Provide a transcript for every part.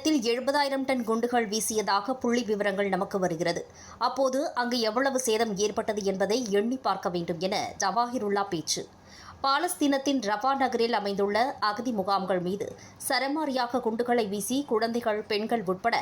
பாலஸ்தீனத்தில் 70,000 ton குண்டுகள் வீசியதாக புள்ளி விவரங்கள் நமக்கு வருகிறது. அப்போது அங்கு எவ்வளவு சேதம் ஏற்பட்டது என்பதை எண்ணி பார்க்க வேண்டும் என ஜவாஹிருல்லா பேச்சு. பாலஸ்தீனத்தின் ரஃபா நகரில் அமைந்துள்ள அகதி முகாம்கள் மீது சரமாரியாக குண்டுகளை வீசி குழந்தைகள், பெண்கள் உட்பட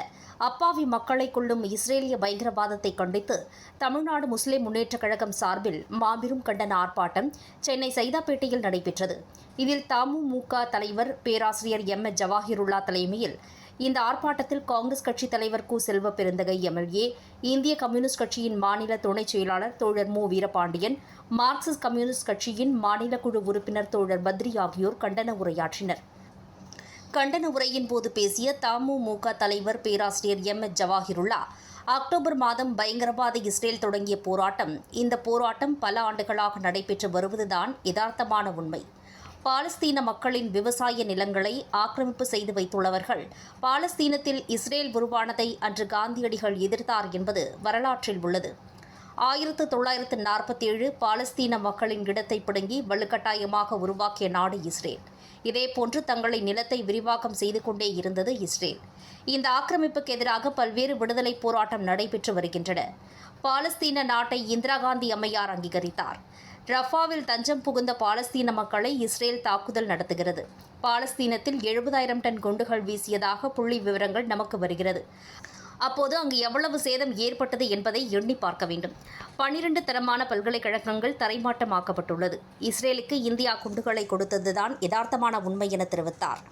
அப்பாவி மக்களை கொள்ளும் இஸ்ரேலிய பயங்கரவாதத்தை கண்டித்து தமிழ்நாடு முஸ்லிம் முன்னேற்றக் கழகம் சார்பில் மாபெரும் கண்டன ஆர்ப்பாட்டம் சென்னை சைதாப்பேட்டையில் நடைபெற்றது. இதில் தமுமுக தலைவர் பேராசிரியர் ஜவாஹிருல்லா தலைமையில் இந்த ஆர்ப்பாட்டத்தில் காங்கிரஸ் கட்சித் தலைவர் கு. செல்வ பெருந்தகை எம்எல்ஏ, இந்திய கம்யூனிஸ்ட் கட்சியின் மாநில துணைச் செயலாளர் தோழர் மு. வீரபாண்டியன், மார்க்சிஸ்ட் கம்யூனிஸ்ட் கட்சியின் மாநில குழு உறுப்பினர் தோழர் பத்ரி ஆகியோர் கண்டன உரையாற்றினர். கண்டன உரையின் போது பேசிய தமுமுக தலைவர் பேராசிரியர் ஜவாஹிருல்லா, அக்டோபர் மாதம் பயங்கரவாத இஸ்ரேல் தொடங்கிய போராட்டம், இந்த போராட்டம் பல ஆண்டுகளாக நடைபெற்று வருவதுதான் யதார்த்தமான உண்மை. பாலஸ்தீன மக்களின் விவசாய நிலங்களை ஆக்கிரமிப்பு செய்து வைத்துள்ளவர்கள் பாலஸ்தீனத்தில் இஸ்ரேல் உருவானதை அன்று காந்தியடிகள் எதிர்த்தார் என்பது வரலாற்றில் உள்ளது. 1947 பாலஸ்தீன மக்களின் இடத்தை பிடுங்கி வலுக்கட்டாயமாக உருவாக்கிய நாடு இஸ்ரேல். இதேபோன்று தங்களை நிலத்தை விரிவாக்கம் செய்து கொண்டே இருந்தது இஸ்ரேல். இந்த ஆக்கிரமிப்புக்கு எதிராக பல்வேறு விடுதலை போராட்டம் நடைபெற்று வருகின்றன. பாலஸ்தீன நாட்டை இந்திரா காந்தி அம்மையார் அங்கீகரித்தார். ரஃபாவில் தஞ்சம் புகுந்த பாலஸ்தீன மக்களை இஸ்ரேல் தாக்குதல் நடத்துகிறது. பாலஸ்தீனத்தில் 70,000 டன் குண்டுகள் வீசியதாக புள்ளி விவரங்கள் நமக்கு வருகிறது. அப்போது அங்கு எவ்வளவு சேதம் ஏற்பட்டது என்பதை எண்ணி பார்க்க வேண்டும். 12 தரமான பல்கலைக்கழகங்கள் தரைமாட்டமாக்கப்பட்டுள்ளது. இஸ்ரேலுக்கு இந்தியா குண்டுகளை கொடுத்ததுதான் யதார்த்தமான உண்மை என தெரிவித்தார்.